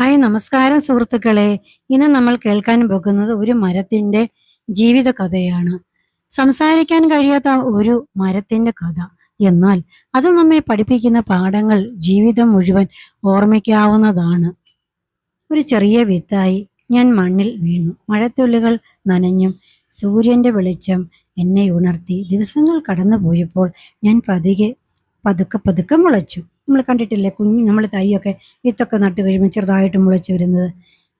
Hi നമസ്കാരം സുഹൃത്തുക്കളെ. ഇന്ന് നമ്മൾ കേൾക്കാൻ പോകുന്നത് ഒരു മരത്തിന്റെ ജീവിത കഥയാണ്. സംസാരിക്കാൻ കഴിയാത്ത ഒരു മരത്തിന്റെ കഥ. എന്നാൽ അത് നമ്മെ പഠിപ്പിക്കുന്ന പാഠങ്ങൾ ജീവിതം മുഴുവൻ ഓർമ്മിക്കാവുന്നതാണ്. ഒരു ചെറിയ വിത്തായി ഞാൻ മണ്ണിൽ വീണു. മഴത്തുള്ളികൾ നനഞ്ഞും സൂര്യന്റെ വെളിച്ചം എന്നെ ഉണർത്തി. ദിവസങ്ങൾ കടന്നു പോയപ്പോൾ ഞാൻ പതുക്കെ പതുക്കെ മുളച്ചു. നമ്മൾ കണ്ടിട്ടില്ലേ, നമ്മൾ തൈയൊക്കെ വിത്തൊക്കെ നട്ട് കഴിയുമ്പോൾ ചെറുതായിട്ട് മുളച്ചു വരുന്നത്.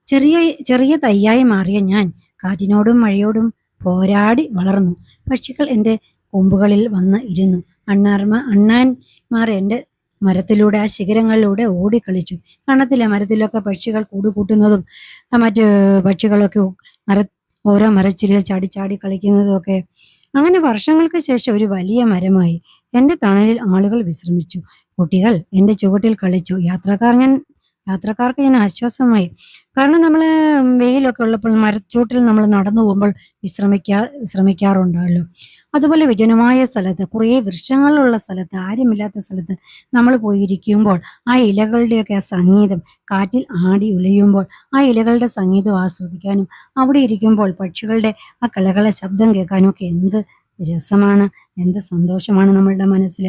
ചെറിയ ചെറിയ തൈയായി മാറിയ ഞാൻ കാറ്റിനോടും മഴയോടും പോരാടി വളർന്നു. പക്ഷികൾ എൻ്റെ കൊമ്പുകളിൽ വന്ന് ഇരുന്നു. അണ്ണാന്മാർ എൻ്റെ മരത്തിലൂടെ, ആ ശിഖരങ്ങളിലൂടെ ഓടിക്കളിച്ചു. കാണത്തില്ല, മരത്തിലൊക്കെ പക്ഷികൾ കൂട് കൂട്ടുന്നതും മറ്റ് പക്ഷികളൊക്കെ ഓരോ മരച്ചില്ലയിൽ ചാടി ചാടി കളിക്കുന്നതും ഒക്കെ. അങ്ങനെ വർഷങ്ങൾക്ക് ശേഷം ഒരു വലിയ മരമായി. എൻ്റെ തണലിൽ ആളുകൾ വിശ്രമിച്ചു. കുട്ടികൾ എൻ്റെ ചുവട്ടിൽ കളിച്ചു. യാത്രക്കാർക്ക് ഞാൻ ആശ്വാസമായി. കാരണം നമ്മൾ വെയിലൊക്കെ ഉള്ളപ്പോൾ മരച്ചൂട്ടിൽ നമ്മൾ നടന്നു പോകുമ്പോൾ വിശ്രമിക്കാറുണ്ടല്ലോ. അതുപോലെ വിജനമായ സ്ഥലത്ത്, കുറേ വൃക്ഷങ്ങളുള്ള സ്ഥലത്ത്, ആരുമില്ലാത്ത സ്ഥലത്ത് നമ്മൾ പോയിരിക്കുമ്പോൾ ആ ഇലകളുടെയൊക്കെ ആ സംഗീതം കാറ്റിൽ ആടി ഉലയുമ്പോൾ ആ ഇലകളുടെ സംഗീതം ആസ്വദിക്കാനും, അവിടെ ഇരിക്കുമ്പോൾ പക്ഷികളുടെ ആ കളകള ശബ്ദം കേൾക്കാനും ഒക്കെ എന്ത് രസമാണ്, എന്ത് സന്തോഷമാണ് നമ്മളുടെ മനസ്സിൽ.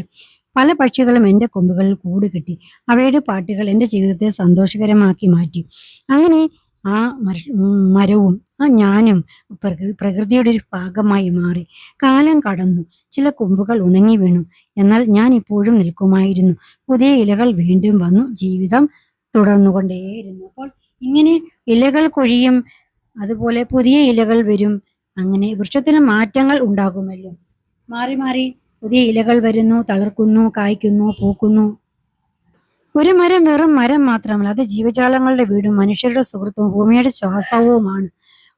പല പക്ഷികളും എൻ്റെ കൊമ്പുകളിൽ കൂട് കെട്ടി. അവയുടെ പാട്ടുകൾ എൻ്റെ ജീവിതത്തെ സന്തോഷകരമാക്കി മാറ്റി. അങ്ങനെ ആ മരവും ഞാനും പ്രകൃതിയുടെ ഒരു ഭാഗമായി മാറി. കാലം കടന്നു. ചില കൊമ്പുകൾ ഉണങ്ങി വീണു. എന്നാൽ ഞാൻ ഇപ്പോഴും നിൽക്കുമായിരുന്നു. പുതിയ ഇലകൾ വീണ്ടും വന്നു. ജീവിതം തുടർന്നുകൊണ്ടേയിരുന്നു. അപ്പോൾ ഇങ്ങനെ ഇലകൾ കൊഴിയും, അതുപോലെ പുതിയ ഇലകൾ വരും. അങ്ങനെ വൃക്ഷത്തിന് മാറ്റങ്ങൾ ഉണ്ടാകുമല്ലോ. മാറി മാറി പുതിയ ഇലകൾ വരുന്നു, തളിർക്കുന്നു, കായ്ക്കുന്നു, പൂക്കുന്നു. ഒരു മരം വെറും മരം മാത്രമല്ല, അത് ജീവജാലങ്ങളുടെ വീടും മനുഷ്യരുടെ സുഹൃത്തും ഭൂമിയുടെ ശ്വാസവുമാണ്.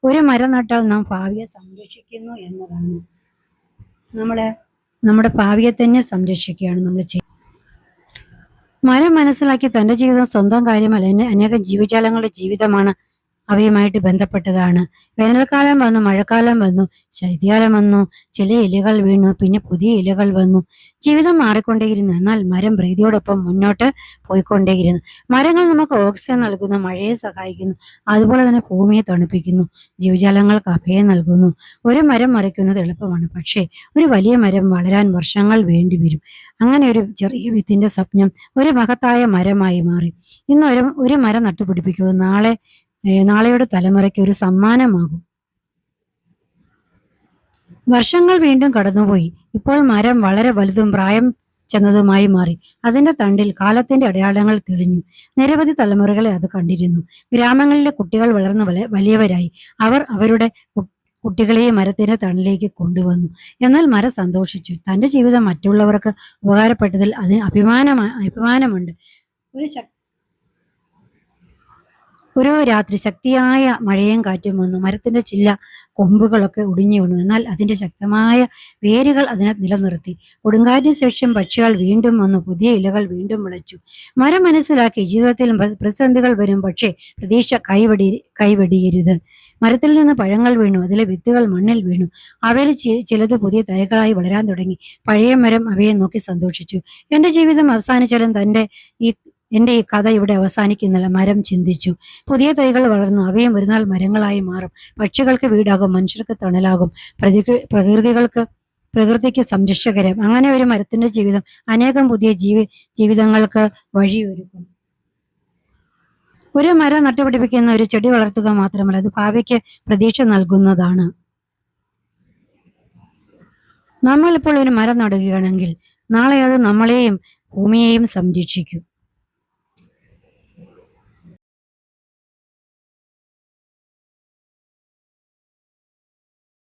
ഒരു മരം നട്ടാൽ നാം ഭാവിയെ സംരക്ഷിക്കുന്നു എന്നതാണ്. നമ്മള് നമ്മുടെ ഭാവിയെ തന്നെ സംരക്ഷിക്കുകയാണ് നമ്മൾ ചെയ്യുന്നത്. മരം മനസ്സിലാക്കി തൻ്റെ ജീവിതം സ്വന്തം കാര്യമല്ല, അനേകം ജീവജാലങ്ങളുടെ ജീവിതമാണ് അവയുമായിട്ട് ബന്ധപ്പെട്ടതാണ്. വേനൽക്കാലം വന്നു, മഴക്കാലം വന്നു, ശൈത്യകാലം വന്നു, ചില ഇലകൾ വീണു, പിന്നെ പുതിയ ഇലകൾ വന്നു. ജീവിതം മാറിക്കൊണ്ടേയിരുന്നു. എന്നാൽ മരം പ്രകൃതിയോടൊപ്പം മുന്നോട്ട് പോയിക്കൊണ്ടേയിരുന്നു. മരങ്ങൾ നമുക്ക് ഓക്സിജൻ നൽകുന്നു, മഴയെ സഹായിക്കുന്നു, അതുപോലെ തന്നെ ഭൂമിയെ തണുപ്പിക്കുന്നു, ജീവജാലങ്ങൾക്ക് അഭയം നൽകുന്നു. ഒരു മരം മറിക്കുന്നത് എളുപ്പമാണ്, പക്ഷേ ഒരു വലിയ മരം വളരാൻ വർഷങ്ങൾ വേണ്ടി വരും. അങ്ങനെ ഒരു ചെറിയ വിത്തിന്റെ സ്വപ്നം ഒരു മഹത്തായ മരമായി മാറി. ഇന്ന് ഒരു മരം നട്ടുപിടിപ്പിക്കുക, നാളെയുടെ തലമുറയ്ക്ക് ഒരു സമ്മാനമാകും. വർഷങ്ങൾ വീണ്ടും കടന്നുപോയി. ഇപ്പോൾ മരം വളരെ വലുതും പ്രായം ചെന്നതുമായി മാറി. അതിന്റെ തണ്ടിൽ കാലത്തിന്റെ അടയാളങ്ങൾ തെളിഞ്ഞു. നിരവധി തലമുറകളെ അത് കണ്ടിരുന്നു. ഗ്രാമങ്ങളിലെ കുട്ടികൾ വളർന്നു വലിയവരായി. അവർ അവരുടെ കുട്ടികളെയും മരത്തിന്റെ തണലിലേക്ക് കൊണ്ടുവന്നു. എന്നാൽ മരം സന്തോഷിച്ചു. തന്റെ ജീവിതം മറ്റുള്ളവർക്ക് ഉപകാരപ്പെട്ടതിൽ അതിന് അഭിമാനമുണ്ട്. ഒരു രാത്രി ശക്തിയായ മഴയും കാറ്റും വന്നു. മരത്തിന്റെ ചില്ല കൊമ്പുകളൊക്കെ ഒടിഞ്ഞു വീണു. എന്നാൽ അതിന്റെ ശക്തമായ വേരുകൾ അതിനെ നിലനിർത്തി. കൊടുങ്കാറ്റിന് ശേഷം പക്ഷികൾ വീണ്ടും വന്നു. പുതിയ ഇലകൾ വീണ്ടും മുളച്ചു. മരം മനസ്സിലാക്കി, ജീവിതത്തിൽ പ്രതിസന്ധികൾ വരും, പക്ഷേ പ്രതീക്ഷ കൈവെടിയരുത്. മരത്തിൽ നിന്ന് പഴങ്ങൾ വീണു. അതിലെ വിത്തുകൾ മണ്ണിൽ വീണു. അവയിൽ ചിലത് പുതിയ തൈകളായി വളരാൻ തുടങ്ങി. പഴയ മരം അവയെ നോക്കി സന്തോഷിച്ചു. എൻ്റെ ജീവിതം അവസാനിച്ചാലും എൻ്റെ ഈ കഥ ഇവിടെ അവസാനിക്കുന്നില്ല. മരം ചിന്തിച്ചു. പുതിയ തൈകൾ വളർന്നു. അവയും ഒരു നാൾ മരങ്ങളായി മാറും. പക്ഷികൾക്ക് വീടാകും, മനുഷ്യർക്ക് തണലാകും, പ്രകൃതിക്ക് സംരക്ഷകരം. അങ്ങനെ ഒരു മരത്തിന്റെ ജീവിതം അനേകം പുതിയ ജീവിതങ്ങൾക്ക് വഴിയൊരുക്കും. ഒരു മരം നട്ടുപിടിപ്പിക്കുന്ന, ഒരു ചെടി വളർത്തുക മാത്രമല്ല, അത് ഭാവിക്ക് പ്രതീക്ഷ നൽകുന്നതാണ്. നമ്മൾ ഇപ്പോൾ ഒരു മരം നടുകയാണെങ്കിൽ നാളെ അത് നമ്മളെയും ഭൂമിയെയും സംരക്ഷിക്കും.